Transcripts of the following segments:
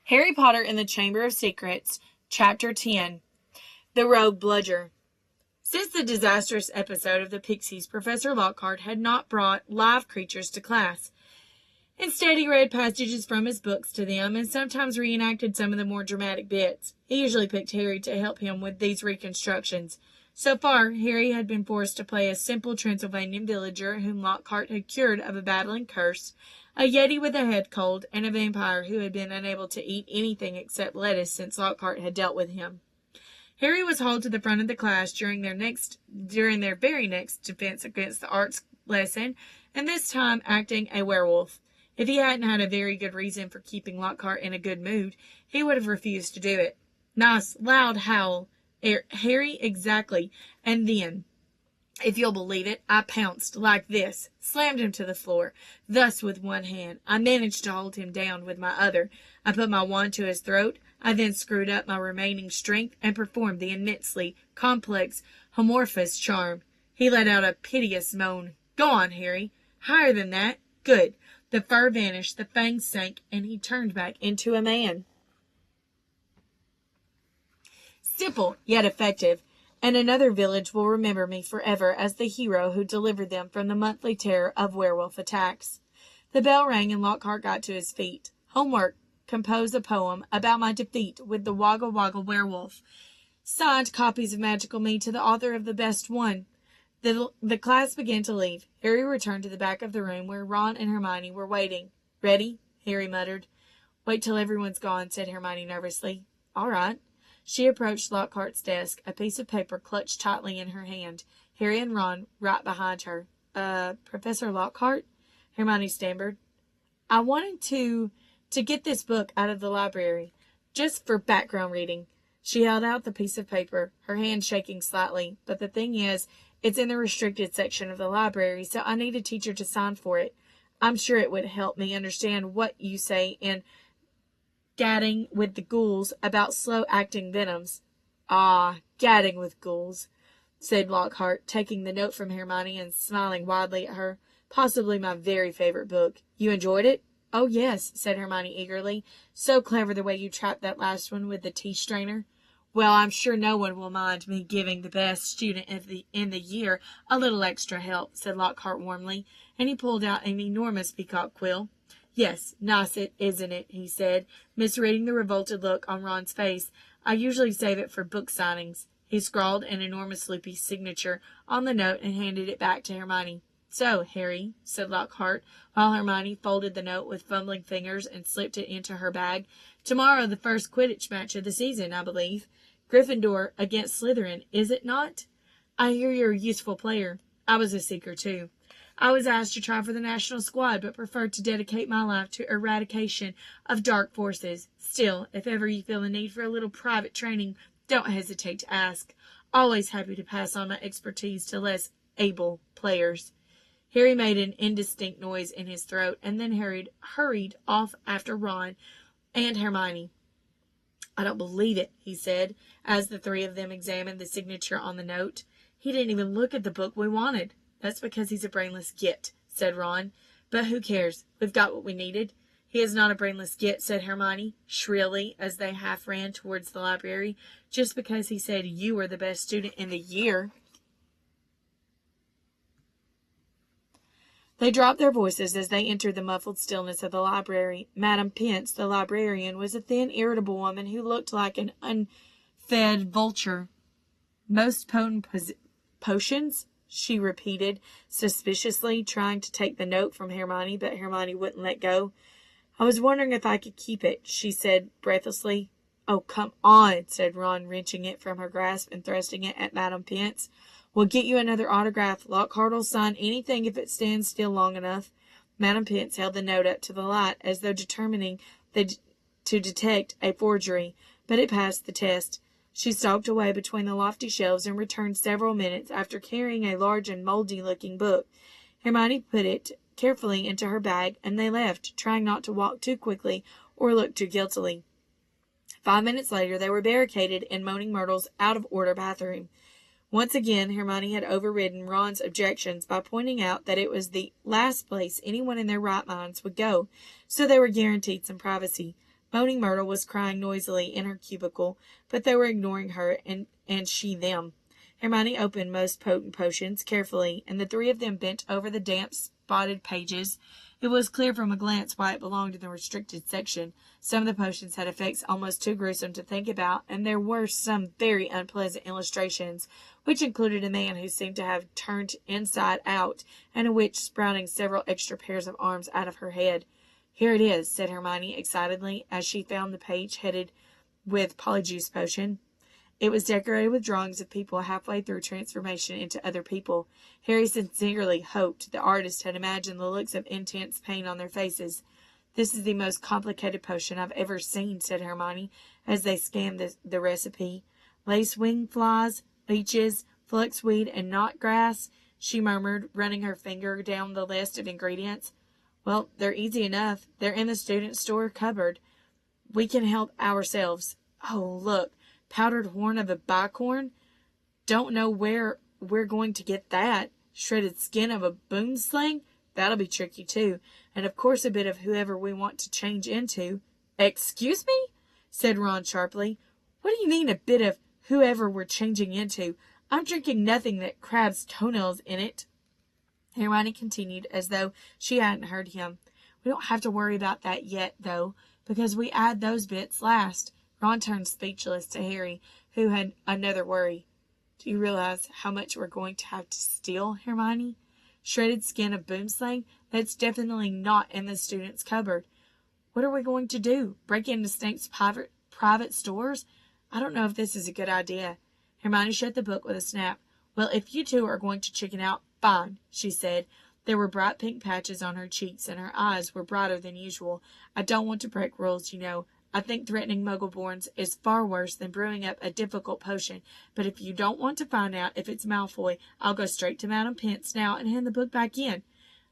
Harry Potter and the Chamber of Secrets, Chapter 10, The Rogue Bludger. Since the disastrous episode of the Pixies, Professor Lockhart had not brought live creatures to class. Instead, he read passages from his books to them and sometimes reenacted some of the more dramatic bits. He usually picked Harry to help him with these reconstructions. So far, Harry had been forced to play a simple Transylvanian villager whom Lockhart had cured of a battling curse, a yeti with a head cold, and a vampire who had been unable to eat anything except lettuce since Lockhart had dealt with him. Harry was hauled to the front of the class during their very next Defense Against the Arts lesson, and this time acting a werewolf. If he hadn't had a very good reason for keeping Lockhart in a good mood, he would have refused to do it. Nice, loud howl. Harry, exactly. And then, if you'll believe it, I pounced like this, slammed him to the floor, thus with one hand. I managed to hold him down with my other. I put my wand to his throat. I then screwed up my remaining strength and performed the immensely complex Homorphous charm. He let out a piteous moan. Go on, Harry. Higher than that. Good. The fur vanished, the fangs sank, and he turned back into a man. Simple, yet effective, and another village will remember me forever as the hero who delivered them from the monthly terror of werewolf attacks. The bell rang and Lockhart got to his feet. Homework. Compose a poem about my defeat with the Waggle Waggle werewolf. Signed copies of Magical Me to the author of the best one. The class began to leave. Harry returned to the back of the room where Ron and Hermione were waiting. Ready? Harry muttered. Wait till everyone's gone, said Hermione nervously. All right. She approached Lockhart's desk, a piece of paper clutched tightly in her hand. Harry and Ron right behind her. Professor Lockhart? Hermione stammered. I wanted to get this book out of the library, just for background reading. She held out the piece of paper, her hand shaking slightly, but the thing is, it's in the restricted section of the library, so I need a teacher to sign for it. I'm sure it would help me understand what you say in Gadding with the Ghouls about slow-acting venoms. Ah, Gadding with Ghouls, said Lockhart, taking the note from Hermione and smiling widely at her. Possibly my very favorite book. You enjoyed it? Oh, yes, said Hermione eagerly. So clever the way you trapped that last one with the tea strainer. Well, I'm sure no one will mind me giving the best student in the year a little extra help, said Lockhart warmly, and he pulled out an enormous peacock quill. Yes, nice isn't it, he said, misreading the revolted look on Ron's face. I usually save it for book signings. He scrawled an enormous loopy signature on the note and handed it back to Hermione. So, Harry, said Lockhart, while Hermione folded the note with fumbling fingers and slipped it into her bag. Tomorrow the first Quidditch match of the season, I believe. Gryffindor against Slytherin, is it not? I hear you're a useful player. I was a seeker, too. I was asked to try for the national squad, but preferred to dedicate my life to eradication of dark forces. Still, if ever you feel the need for a little private training, don't hesitate to ask. Always happy to pass on my expertise to less able players. Harry made an indistinct noise in his throat, and then hurried off after Ron and Hermione. I don't believe it, he said, as the three of them examined the signature on the note. He didn't even look at the book we wanted. That's because he's a brainless git, said Ron. But who cares? We've got what we needed. He is not a brainless git, said Hermione, shrilly, as they half ran towards the library, just because he said you were the best student in the year. They dropped their voices as they entered the muffled stillness of the library. Madame Pince, the librarian, was a thin, irritable woman who looked like an unfed vulture. Most potent potions? She repeated, suspiciously, trying to take the note from Hermione, but Hermione wouldn't let go. I was wondering if I could keep it, she said breathlessly. Oh, come on, said Ron, wrenching it from her grasp and thrusting it at Madame Pince. We'll get you another autograph. Lockhart'll sign anything if it stands still long enough. Madame Pince held the note up to the light, as though determining to detect a forgery, but it passed the test. She stalked away between the lofty shelves and returned several minutes after carrying a large and mouldy-looking book. Hermione put it carefully into her bag, and they left, trying not to walk too quickly or look too guiltily. 5 minutes later, they were barricaded in Moaning Myrtle's out-of-order bathroom. Once again, Hermione had overridden Ron's objections by pointing out that it was the last place anyone in their right minds would go, so they were guaranteed some privacy. Moaning Myrtle was crying noisily in her cubicle, but they were ignoring her and she them. Hermione opened most potent potions carefully, and the three of them bent over the damp, spotted pages. It was clear from a glance why it belonged in the restricted section. Some of the potions had effects almost too gruesome to think about, and there were some very unpleasant illustrations, which included a man who seemed to have turned inside out, and a witch sprouting several extra pairs of arms out of her head. "Here it is," said Hermione excitedly, as she found the page headed with Polyjuice Potion. It was decorated with drawings of people halfway through transformation into other people. Harry sincerely hoped the artist had imagined the looks of intense pain on their faces. "This is the most complicated potion I've ever seen," said Hermione, as they scanned the recipe. "Lace-wing flies, leeches, fluxweed, and knot-grass," she murmured, running her finger down the list of ingredients. "Well, they're easy enough. They're in the student store cupboard. We can help ourselves. Oh, look! Powdered horn of a bicorn. Don't know where we're going to get that. Shredded skin of a boomslang. That'll be tricky, too. And, of course, a bit of whoever we want to change into." "Excuse me?" said Ron sharply. "What do you mean, a bit of whoever we're changing into? I'm drinking nothing that crabs' toenails in it." Hermione continued, as though she hadn't heard him. "We don't have to worry about that yet, though, because we add those bits last." Ron turned speechless to Harry, who had another worry. "Do you realize how much we're going to have to steal, Hermione? Shredded skin of boomslang? That's definitely not in the student's cupboard. What are we going to do? Break into Snape's private stores? I don't know if this is a good idea." Hermione shut the book with a snap. "Well, if you two are going to chicken out, fine," she said. There were bright pink patches on her cheeks, and her eyes were brighter than usual. "I don't want to break rules, you know. I think threatening Muggleborns is far worse than brewing up a difficult potion, but if you don't want to find out if it's Malfoy, I'll go straight to Madame Pince now and hand the book back in."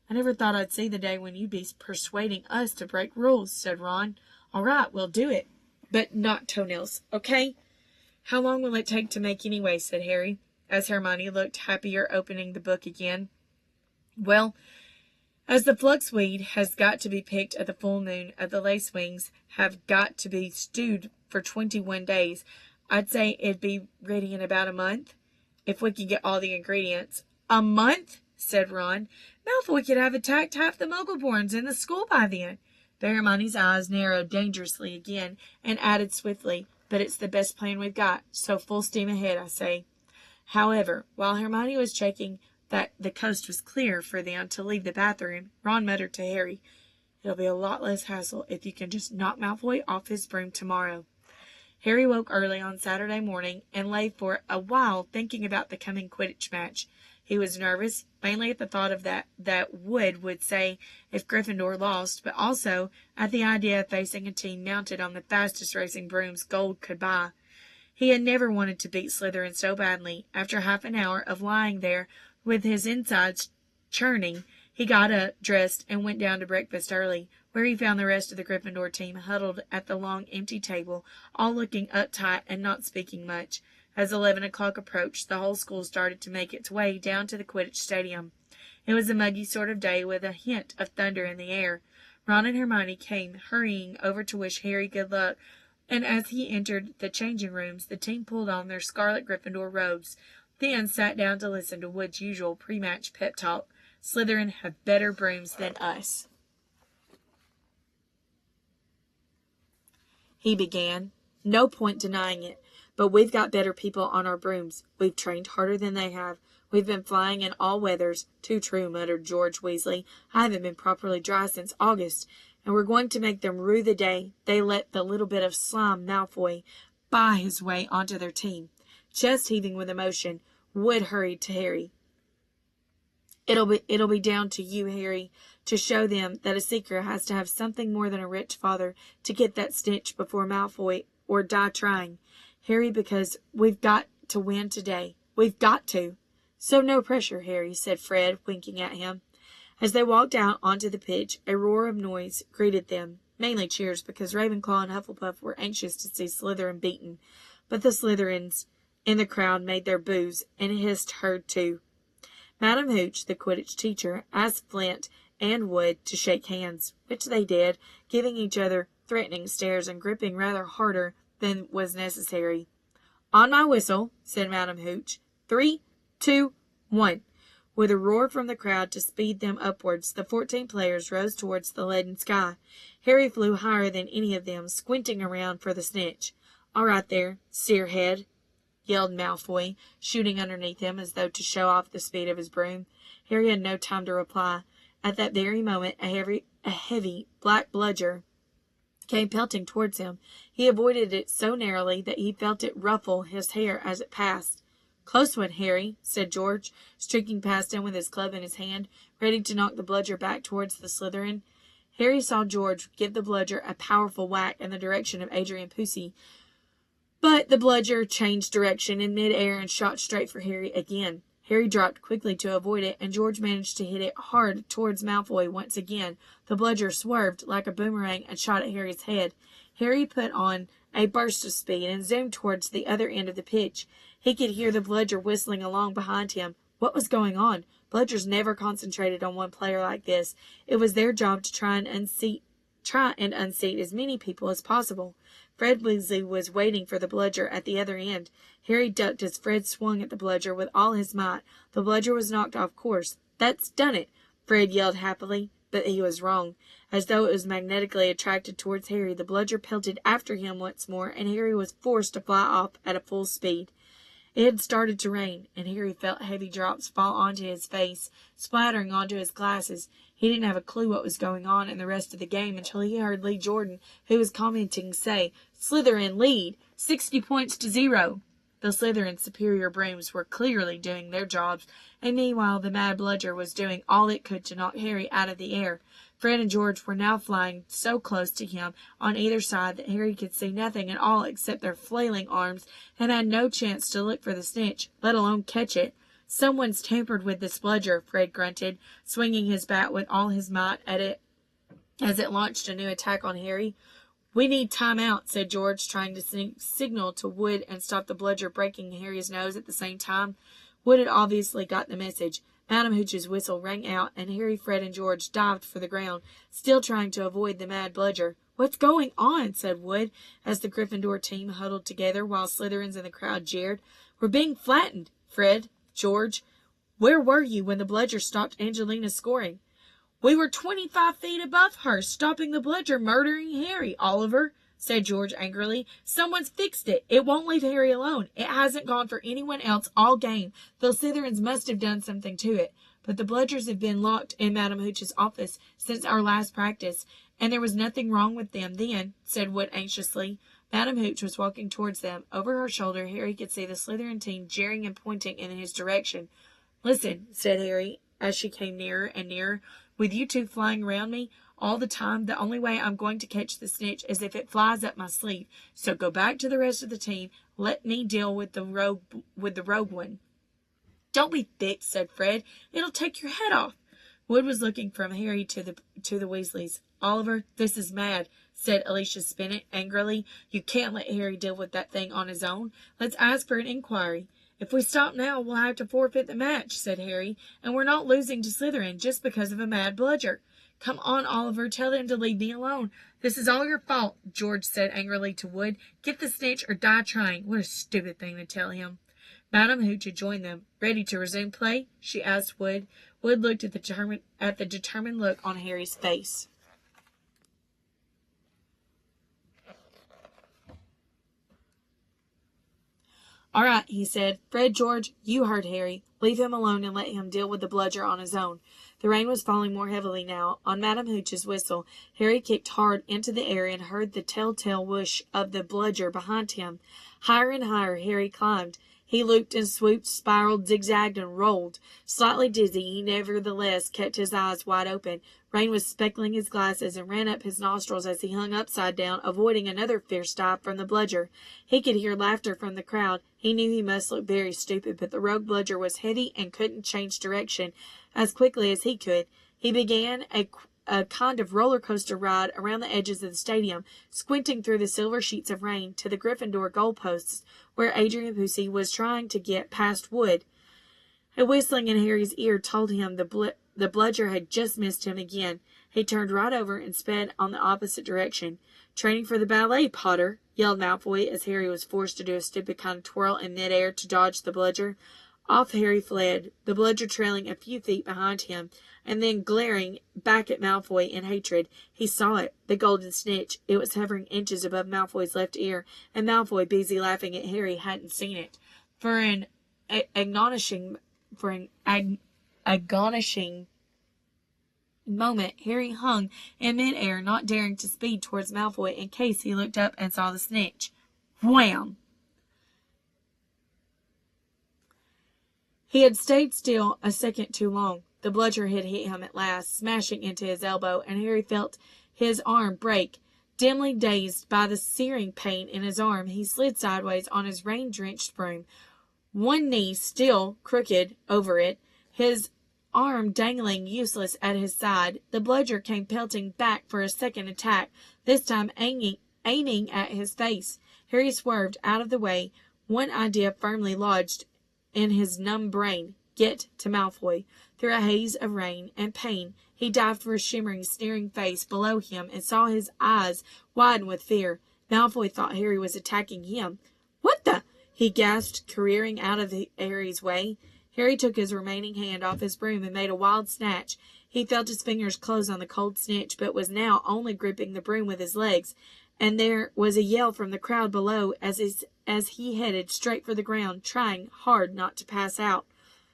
"I never thought I'd see the day when you'd be persuading us to break rules," said Ron. "All right, we'll do it. But not toenails, okay?" "How long will it take to make anyway?" said Harry, as Hermione looked happier opening the book again. "Well, as the fluxweed has got to be picked at the full moon, and the lacewings have got to be stewed for 21 days, I'd say it'd be ready in about a month, if we can get all the ingredients." "A month?" said Ron. "Malfoy could have attacked half the Muggleborns in the school by then." But Hermione's eyes narrowed dangerously again, and added swiftly, "But it's the best plan we've got, so full steam ahead, I say." However, while Hermione was checking that the coast was clear for them to leave the bathroom, Ron muttered to Harry, "It'll be a lot less hassle if you can just knock Malfoy off his broom tomorrow." Harry woke early on Saturday morning and lay for a while thinking about the coming Quidditch match. He was nervous, mainly at the thought of that Wood would say if Gryffindor lost, but also at the idea of facing a team mounted on the fastest racing brooms gold could buy. He had never wanted to beat Slytherin so badly. After half an hour of lying there with his insides churning, he got up, dressed, and went down to breakfast early, where he found the rest of the Gryffindor team huddled at the long, empty table, all looking uptight and not speaking much. As 11 o'clock approached, the whole school started to make its way down to the Quidditch stadium. It was a muggy sort of day with a hint of thunder in the air. Ron and Hermione came hurrying over to wish Harry good luck, and as he entered the changing rooms, the team pulled on their scarlet Gryffindor robes, then sat down to listen to Wood's usual pre-match pep talk. "Slytherin have better brooms than us," he began. "No point denying it. But we've got better people on our brooms. We've trained harder than they have. We've been flying in all weathers." "Too true," muttered George Weasley. "I haven't been properly dry since August. And we're going to make them rue the day they let the little bit of slime Malfoy buy his way onto their team." Chest heaving with emotion, Wood hurried to Harry. It'll be down to you, Harry, to show them that a seeker has to have something more than a rich father to get that stitch before Malfoy, or die trying. Harry, because we've got to win today. We've got to." "So no pressure, Harry," said Fred, winking at him. As they walked out onto the pitch, a roar of noise greeted them, mainly cheers, because Ravenclaw and Hufflepuff were anxious to see Slytherin beaten. But the Slytherins in the crowd made their boos, and hissed heard too. Madam Hooch, the Quidditch teacher, asked Flint and Wood to shake hands, which they did, giving each other threatening stares and gripping rather harder than was necessary. "On my whistle," said Madam Hooch. 3, 2, 1. With a roar from the crowd to speed them upwards, the 14 players rose towards the leaden sky. Harry flew higher than any of them, squinting around for the snitch. "All right there, Searhead," yelled Malfoy, shooting underneath him as though to show off the speed of his broom. Harry had no time to reply. At that very moment, a heavy black bludger came pelting towards him. He avoided it so narrowly that he felt it ruffle his hair as it passed. "Close one, Harry," said George, streaking past him with his club in his hand, ready to knock the bludger back towards the Slytherin. Harry saw George give the bludger a powerful whack in the direction of Adrian Pusey, but the bludger changed direction in mid-air and shot straight for Harry again. Harry dropped quickly to avoid it, and George managed to hit it hard towards Malfoy once again. The bludger swerved like a boomerang and shot at Harry's head. Harry put on a burst of speed and zoomed towards the other end of the pitch. He could hear the bludger whistling along behind him. What was going on? Bludgers never concentrated on one player like this. It was their job to try and unseat as many people as possible. Fred Weasley was waiting for the bludger at the other end. Harry ducked as Fred swung at the bludger with all his might. The bludger was knocked off course. "That's done it!" Fred yelled happily, but he was wrong. As though it was magnetically attracted towards Harry, the bludger pelted after him once more, and Harry was forced to fly off at a full speed. It had started to rain, and Harry felt heavy drops fall onto his face, splattering onto his glasses. He didn't have a clue what was going on in the rest of the game until he heard Lee Jordan, who was commenting, say, "Slytherin lead, 60 points to 0. The Slytherin's superior brooms were clearly doing their jobs, and meanwhile the mad bludger was doing all it could to knock Harry out of the air. Fred and George were now flying so close to him on either side that Harry could see nothing at all except their flailing arms, and had no chance to look for the snitch, let alone catch it. "Someone's tampered with this bludger," Fred grunted, swinging his bat with all his might at it as it launched a new attack on Harry. "We need time out," said George, trying to signal to Wood and stop the bludger breaking Harry's nose at the same time. Wood had obviously got the message. Madam Hooch's whistle rang out, and Harry, Fred, and George dived for the ground, still trying to avoid the mad bludger. "What's going on?" said Wood, as the Gryffindor team huddled together while Slytherins in the crowd jeered. "We're being flattened." "Fred, George, where were you when the bludger stopped Angelina scoring?" "We were 25 feet above her, stopping the bludger murdering Harry, Oliver," said George angrily. "Someone's fixed it. It won't leave Harry alone. It hasn't gone for anyone else all game. The Slytherins must have done something to it. But the bludgers have been locked in Madam Hooch's office since our last practice, and there was nothing wrong with them then," said Wood anxiously. Madam Hooch was walking towards them. Over her shoulder, Harry could see the Slytherin team jeering and pointing in his direction. "Listen," said Harry, as she came nearer and nearer. "With you two flying around me all the time, the only way I'm going to catch the snitch is if it flies up my sleeve. So go back to the rest of the team. Let me deal with the rogue one." "Don't be thick," said Fred. "It'll take your head off." Wood was looking from Harry to the Weasleys. "Oliver, this is mad," said Alicia Spinnet angrily. "You can't let Harry deal with that thing on his own. Let's ask for an inquiry." "If we stop now, we'll have to forfeit the match," said Harry, "and we're not losing to Slytherin just because of a mad bludger." "Come on, Oliver, tell them to leave me alone." "This is all your fault," George said angrily to Wood. "Get the snitch or die trying." What a stupid thing to tell him. Madam Hooch had joined them. "Ready to resume play?" she asked Wood. Wood looked at the determined look on Harry's face. "All right," he said. "Fred, George, you heard Harry. Leave him alone and let him deal with the bludger on his own." The rain was falling more heavily now. On Madam Hooch's whistle, Harry kicked hard into the air and heard the telltale whoosh of the bludger behind him. Higher and higher Harry climbed. He looped and swooped, spiraled, zigzagged, and rolled. Slightly dizzy, he nevertheless kept his eyes wide open. Rain was speckling his glasses and ran up his nostrils as he hung upside down, avoiding another fierce dive from the bludger. He could hear laughter from the crowd. He knew he must look very stupid, but the rogue bludger was heavy and couldn't change direction as quickly as he could. He began a kind of roller coaster ride around the edges of the stadium, squinting through the silver sheets of rain to the Gryffindor goalposts, where Adrian Pusey was trying to get past Wood. A whistling in Harry's ear told him the bludger had just missed him again. He turned right over and sped on the opposite direction. "Training for the ballet, Potter," yelled Malfoy as Harry was forced to do a stupid kind of twirl in midair to dodge the bludger. Off Harry fled, the bludger trailing a few feet behind him, and then glaring back at Malfoy in hatred. He saw it, the golden snitch. It was hovering inches above Malfoy's left ear, and Malfoy, busy laughing at Harry, hadn't seen it. For an astonishing moment, Harry hung in midair, not daring to speed towards Malfoy in case he looked up and saw the snitch. Wham! He had stayed still a second too long. The bludger had hit him at last, smashing into his elbow, and Harry felt his arm break. Dimly dazed by the searing pain in his arm, he slid sideways on his rain-drenched broom, one knee still crooked over it, his arm dangling useless at his side. The bludger came pelting back for a second attack, this time aiming at his face. Harry swerved out of the way, one idea firmly lodged in his numb brain: get to Malfoy. Through a haze of rain and pain, he dived for a shimmering, sneering face below him and saw his eyes widen with fear. Malfoy thought Harry was attacking him. "What the?" he gasped, careering out of Harry's way. Harry took his remaining hand off his broom and made a wild snatch. He felt his fingers close on the cold snitch, but was now only gripping the broom with his legs, and there was a yell from the crowd below as he headed straight for the ground, trying hard not to pass out.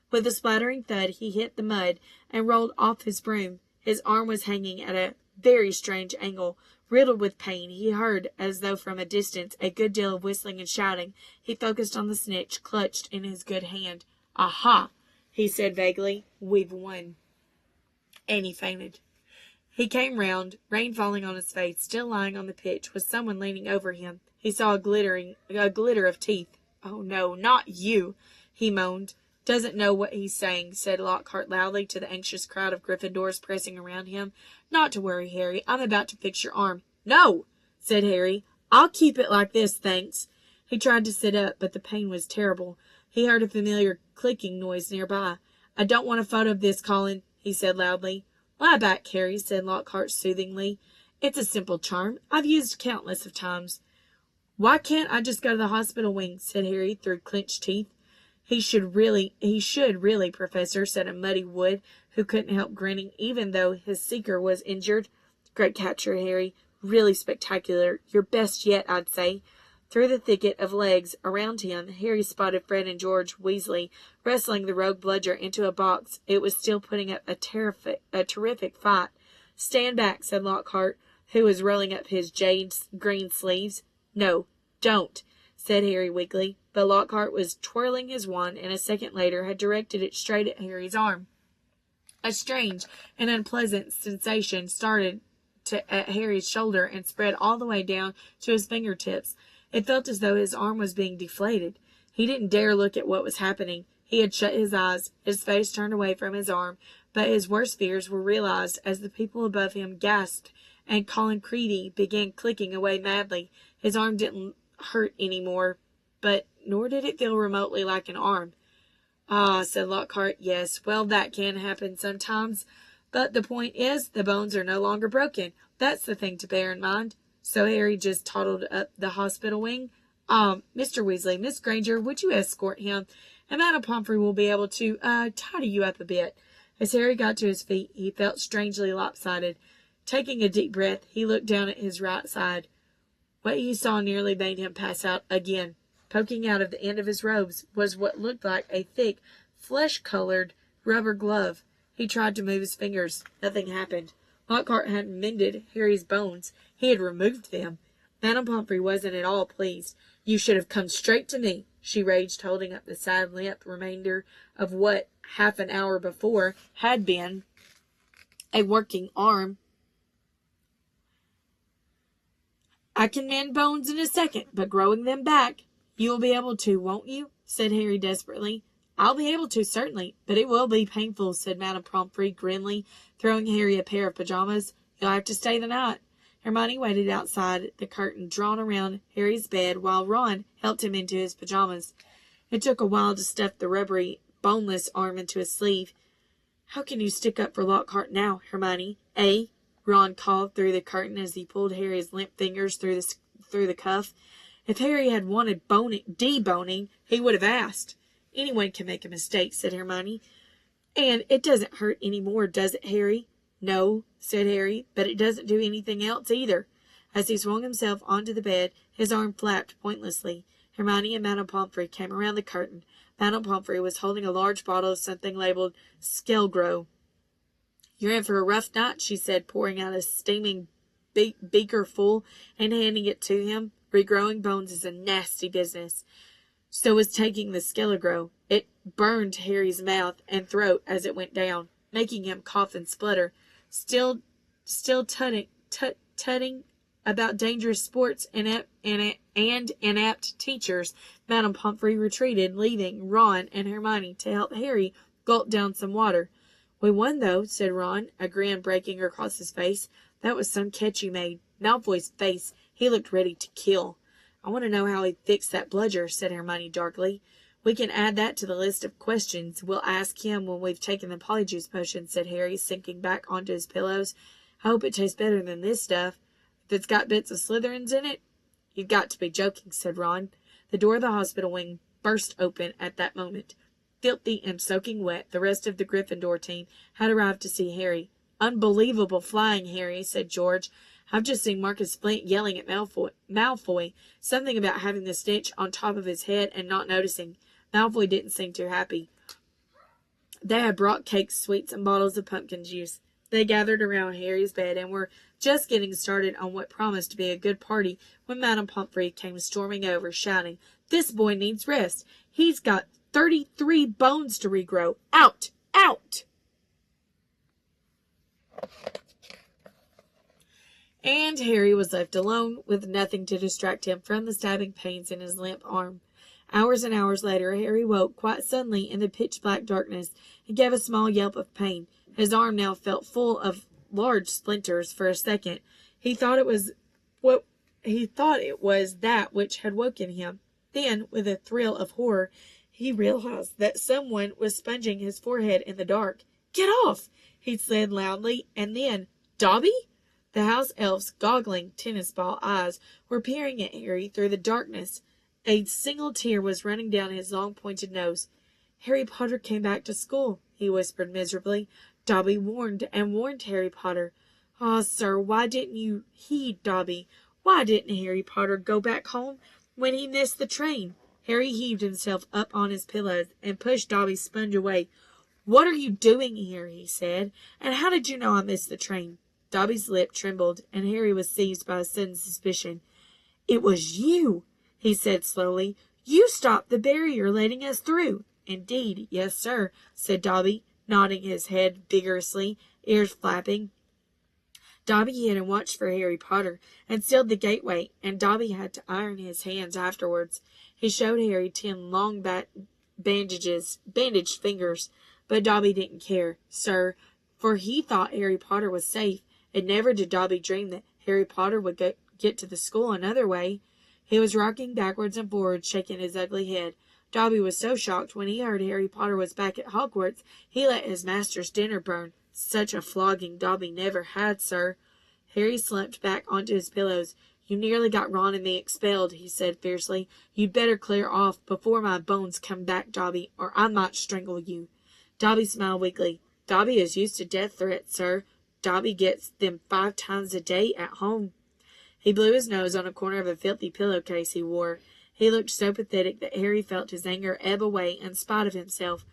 With a splattering thud, he hit the mud and rolled off his broom. His arm was hanging at a very strange angle. Riddled with pain, he heard, as though from a distance, a good deal of whistling and shouting. He focused on the snitch clutched in his good hand. "Aha!" he said vaguely. "We've won." And he fainted. He came round, rain falling on his face. Still lying on the pitch was someone leaning over him. He saw a glitter of teeth. "Oh, no, not you," he moaned. "Doesn't know what he's saying," said Lockhart loudly to the anxious crowd of Gryffindors pressing around him. "Not to worry, Harry. I'm about to fix your arm." "No," said Harry. "I'll keep it like this, thanks." He tried to sit up, but the pain was terrible. He heard a familiar clicking noise nearby. "I don't want a photo of this, Colin," he said loudly. "Lie back, Harry," said Lockhart soothingly. "It's a simple charm. I've used countless of times." "Why can't I just go to the hospital wing?" said Harry through clenched teeth. He should really, Professor," said a muddy Wood, who couldn't help grinning, even though his seeker was injured. "Great capture, Harry. Really spectacular. Your best yet, I'd say." Through the thicket of legs around him, Harry spotted Fred and George Weasley wrestling the rogue bludger into a box. It was still putting up a terrific fight. "Stand back," said Lockhart, who was rolling up his jade green sleeves. "No, don't," said Harry weakly. But Lockhart was twirling his wand, and a second later had directed it straight at Harry's arm. A strange and unpleasant sensation started at Harry's shoulder and spread all the way down to his fingertips. It felt as though his arm was being deflated. He didn't dare look at what was happening. He had shut his eyes, his face turned away from his arm, but his worst fears were realized as the people above him gasped and Colin Creevey began clicking away madly. His arm didn't hurt any more, but nor did it feel remotely like an arm. "Ah," said Lockhart, "yes, well, that can happen sometimes. But the point is, the bones are no longer broken. That's the thing to bear in mind." So Harry just toddled up the hospital wing. Mr. Weasley, Miss Granger, would you escort him? And Madame Pomfrey will be able to, tidy you up a bit." As Harry got to his feet, he felt strangely lopsided. Taking a deep breath, he looked down at his right side. What he saw nearly made him pass out again. Poking out of the end of his robes was what looked like a thick, flesh-colored rubber glove. He tried to move his fingers. Nothing happened. Lockhart hadn't mended Harry's bones. He had removed them. Madame Pomfrey wasn't at all pleased. "You should have come straight to me," she raged, holding up the sad limp remainder of what, half an hour before, had been a working arm. "I can mend bones in a second, but growing them back—" "You will be able to, won't you?" said Harry desperately. "I'll be able to, certainly, but it will be painful," said Madame Pomfrey grimly, throwing Harry a pair of pajamas. "You'll have to stay the night." Hermione waited outside the curtain drawn around Harry's bed while Ron helped him into his pajamas. It took a while to stuff the rubbery, boneless arm into his sleeve. "How can you stick up for Lockhart now, Hermione? Eh?" Ron called through the curtain as he pulled Harry's limp fingers through the cuff. If Harry had wanted deboning, he would have asked. Anyone can make a mistake, said Hermione. And it doesn't hurt any more, does it, Harry? No, said Harry, but it doesn't do anything else either. As he swung himself onto the bed, his arm flapped pointlessly. Hermione and Madame Pomfrey came around the curtain. Madame Pomfrey was holding a large bottle of something labeled Skelgro. You're in for a rough night, she said, pouring out a steaming beaker full and handing it to him. Regrowing bones is a nasty business. So was taking the Skelgro. It burned Harry's mouth and throat as it went down, making him cough and splutter. Still tutting about dangerous sports and inept teachers, Madame Pomfrey retreated, leaving Ron and Hermione to help Harry gulp down some water. We won, though, said Ron, a grin breaking across his face. That was some catch you made. Malfoy's face. He looked ready to kill. I want to know how he fixed that bludger, said Hermione darkly. We can add that to the list of questions we'll ask him when we've taken the polyjuice potion, said Harry, sinking back onto his pillows. I hope it tastes better than this stuff. If it's got bits of Slytherins in it? You've got to be joking, said Ron. The door of the hospital wing burst open at that moment. Filthy and soaking wet, the rest of the Gryffindor team had arrived to see Harry. Unbelievable flying, Harry, said George. I've just seen Marcus Flint yelling at Malfoy. Something about having the snitch on top of his head and not noticing. Malfoy didn't seem too happy. They had brought cakes, sweets, and bottles of pumpkin juice. They gathered around Harry's bed and were just getting started on what promised to be a good party when Madame Pomfrey came storming over, shouting, This boy needs rest. He's got 33 bones to regrow. Out! Out! And Harry was left alone, with nothing to distract him from the stabbing pains in his limp arm. Hours and hours later, Harry woke quite suddenly in the pitch-black darkness and gave a small yelp of pain. His arm now felt full of large splinters. For a second, he thought it was that which had woken him. Then, with a thrill of horror, he realized that someone was sponging his forehead in the dark. Get off! He said loudly, and then, Dobby? The house elf's goggling tennis-ball eyes were peering at Harry through the darkness. A single tear was running down his long pointed nose. Harry Potter came back to school, he whispered miserably. Dobby warned Harry Potter. Ah, sir, why didn't you heed Dobby? Why didn't Harry Potter go back home when he missed the train? Harry heaved himself up on his pillows and pushed Dobby's sponge away. What are you doing here? He said. And how did you know I missed the train? Dobby's lip trembled, and Harry was seized by a sudden suspicion. It was you, he said slowly. You stopped the barrier letting us through. Indeed, yes, sir, said Dobby, nodding his head vigorously, ears flapping. Dobby hid and watched for Harry Potter, and sealed the gateway, and Dobby had to iron his hands afterwards. He showed Harry 10 long bandaged fingers, but Dobby didn't care, sir, for he thought Harry Potter was safe, and never did Dobby dream that Harry Potter would get to the school another way. He was rocking backwards and forwards, shaking his ugly head. Dobby was so shocked when he heard Harry Potter was back at Hogwarts, he let his master's dinner burn. Such a flogging Dobby never had, sir. Harry slumped back onto his pillows. You nearly got Ron and me expelled, he said fiercely. You'd better clear off before my bones come back, Dobby, or I might strangle you. Dobby smiled weakly. Dobby is used to death threats, sir. Dobby gets them 5 times a day at home. He blew his nose on a corner of a filthy pillowcase he wore. He looked so pathetic that Harry felt his anger ebb away in spite of himself.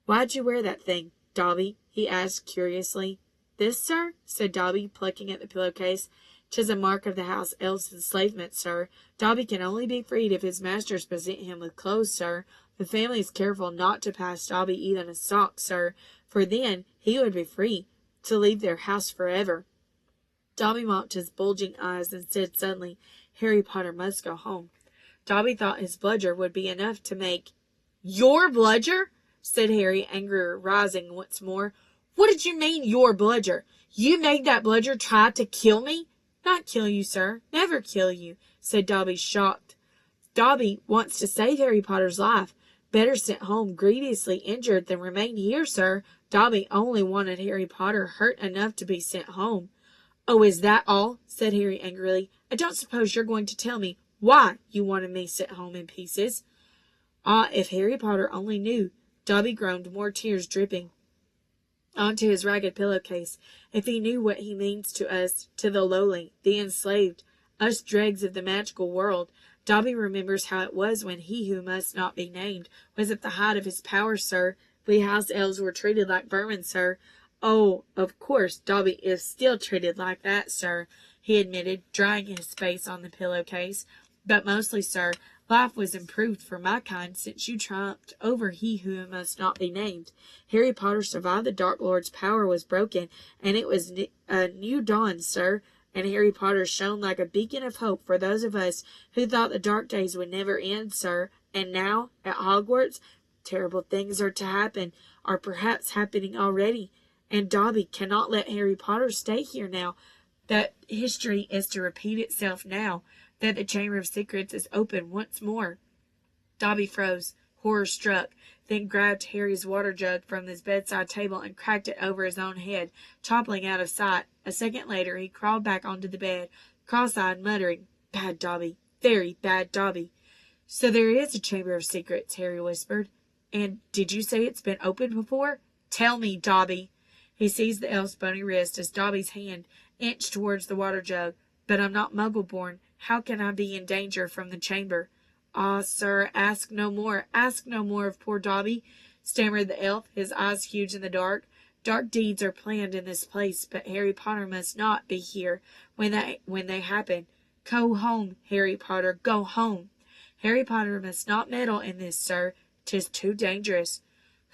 Why'd you wear that thing, Dobby? He asked curiously. This, sir? Said Dobby, plucking at the pillowcase. 'Tis a mark of the house elf's enslavement, sir. Dobby can only be freed if his masters present him with clothes, sir. The family is careful not to pass Dobby even a sock, sir, for then he would be free to leave their house forever. Dobby mopped his bulging eyes and said suddenly, Harry Potter must go home. Dobby thought his bludger would be enough to make... Your bludger? Said Harry, anger rising once more. What did you mean, your bludger? You made that bludger try to kill me? Not kill you, sir. Never kill you, said Dobby, shocked. Dobby wants to save Harry Potter's life. Better sent home grievously injured than remain here, sir. Dobby only wanted Harry Potter hurt enough to be sent home. "Oh, is that all?" said Harry angrily. "I don't suppose you're going to tell me why you wanted me sent home in pieces." Ah, if Harry Potter only knew! Dobby groaned, more tears dripping onto his ragged pillowcase. If he knew what he means to us, to the lowly, the enslaved, us dregs of the magical world. Dobby remembers how it was when he who must not be named was at the height of his powers, sir. We house elves were treated like vermin, sir. Oh, of course, Dobby is still treated like that, sir, he admitted, drying his face on the pillowcase. But mostly, sir, life was improved for my kind since you triumphed over he who must not be named. Harry Potter survived the Dark Lord's power was broken, and it was a new dawn, sir. And Harry Potter shone like a beacon of hope for those of us who thought the dark days would never end, sir. And now, at Hogwarts, terrible things are to happen, are perhaps happening already. And Dobby cannot let Harry Potter stay here now. That history is to repeat itself now, that the Chamber of Secrets is open once more. Dobby froze, horror-struck, then grabbed Harry's water jug from his bedside table and cracked it over his own head, toppling out of sight. A second later he crawled back onto the bed, cross-eyed, muttering, "Bad Dobby, very bad Dobby." "So there is a Chamber of Secrets," Harry whispered. "And did you say it's been opened before? Tell me, Dobby." He seized the elf's bony wrist as Dobby's hand inched towards the water jug. "But I'm not Muggle-born. How can I be in danger from the chamber?" "Ah, sir, ask no more of poor Dobby," stammered the elf, his eyes huge in the dark. "Dark deeds are planned in this place, but Harry Potter must not be here when they happen. Go home, Harry Potter, go home." "Harry Potter must not meddle in this, sir. 'Tis too dangerous."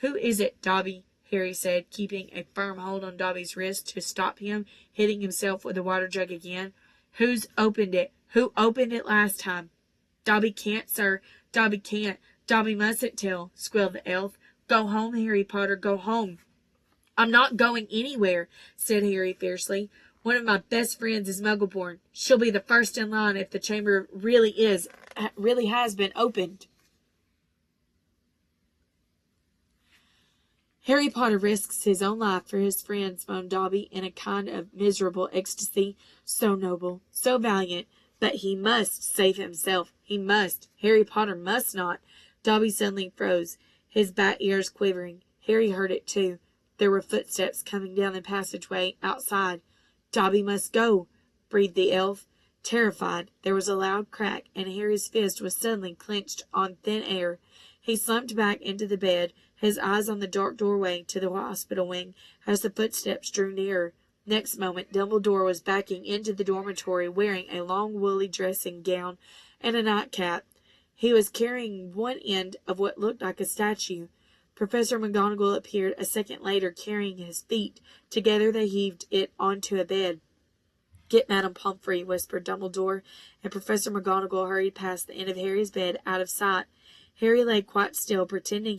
"Who is it, Dobby?" Harry said, keeping a firm hold on Dobby's wrist to stop him hitting himself with the water jug again. "Who's opened it? Who opened it last time?" "Dobby can't, sir. Dobby can't. Dobby mustn't tell," squealed the elf. "Go home, Harry Potter, go home." "I'm not going anywhere," said Harry fiercely. "One of my best friends is Muggle-born. She'll be the first in line if the chamber really has been opened." "Harry Potter risks his own life for his friends," moaned Dobby in a kind of miserable ecstasy. "So noble, so valiant, but he must save himself. He must. Harry Potter must not." Dobby suddenly froze, his bat ears quivering. Harry heard it too. There were footsteps coming down the passageway outside. "Dobby must go," breathed the elf. Terrified, there was a loud crack, and Harry's fist was suddenly clenched on thin air. He slumped back into the bed, his eyes on the dark doorway to the hospital wing as the footsteps drew nearer. Next moment, Dumbledore was backing into the dormitory wearing a long woolly dressing gown and a nightcap. He was carrying one end of what looked like a statue. Professor McGonagall appeared a second later carrying his feet. Together they heaved it onto a bed. "Get Madame Pomfrey," whispered Dumbledore, and Professor McGonagall hurried past the end of Harry's bed, out of sight. Harry lay quite still, pretending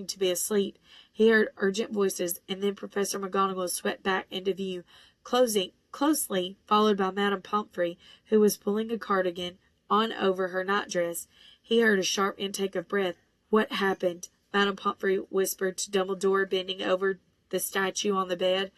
to be asleep. He heard urgent voices, and then Professor McGonagall swept back into view, closely followed by Madame Pomfrey, who was pulling a cardigan on over her nightdress. He heard a sharp intake of breath. "What happened?" Madame Pomfrey whispered to Dumbledore, bending over the statue on the bed.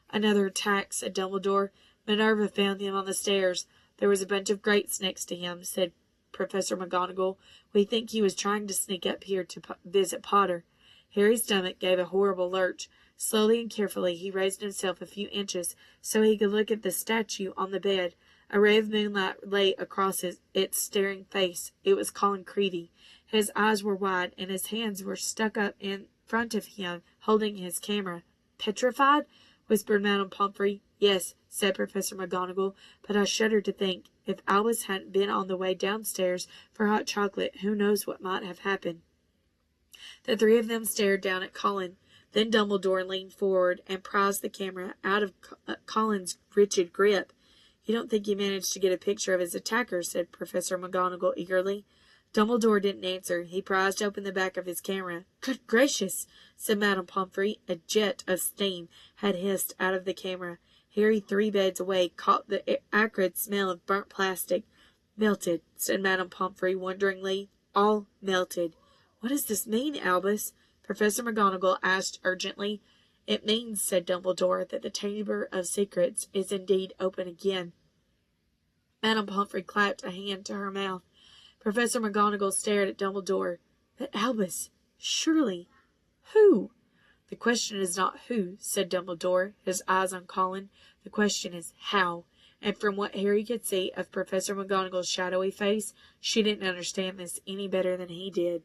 "Another attack," said Dumbledore. "Minerva found him on the stairs. There was a bunch of grapes next to him," said Professor McGonagall. "We think he was trying to sneak up here to visit Potter." Harry's stomach gave a horrible lurch. Slowly and carefully he raised himself a few inches so he could look at the statue on the bed. A ray of moonlight lay across its staring face. It was Colin Creevey. His eyes were wide, and his hands were stuck up in front of him, holding his camera. "Petrified?" whispered Madame Pomfrey. "Yes," said Professor McGonagall, "but I shudder to think, if Albus hadn't been on the way downstairs for hot chocolate, who knows what might have happened." The three of them stared down at Colin. Then Dumbledore leaned forward and prized the camera out of Colin's rigid grip. "You don't think he managed to get a picture of his attacker?" said Professor McGonagall eagerly. Dumbledore didn't answer. He prized open the back of his camera. "Good gracious!" said Madame Pomfrey. A jet of steam had hissed out of the camera. Harry, 3 beds away, caught the acrid smell of burnt plastic. "Melted," said Madame Pomfrey wonderingly. "All melted." "What does this mean, Albus?" Professor McGonagall asked urgently. "It means," said Dumbledore, "that the Chamber of Secrets is indeed open again." Madame Pomfrey clapped a hand to her mouth. Professor McGonagall stared at Dumbledore. "But, Albus, surely—" "Who?" "The question is not who," said Dumbledore, his eyes on Colin. "The question is how." And from what Harry could see of Professor McGonagall's shadowy face, she didn't understand this any better than he did.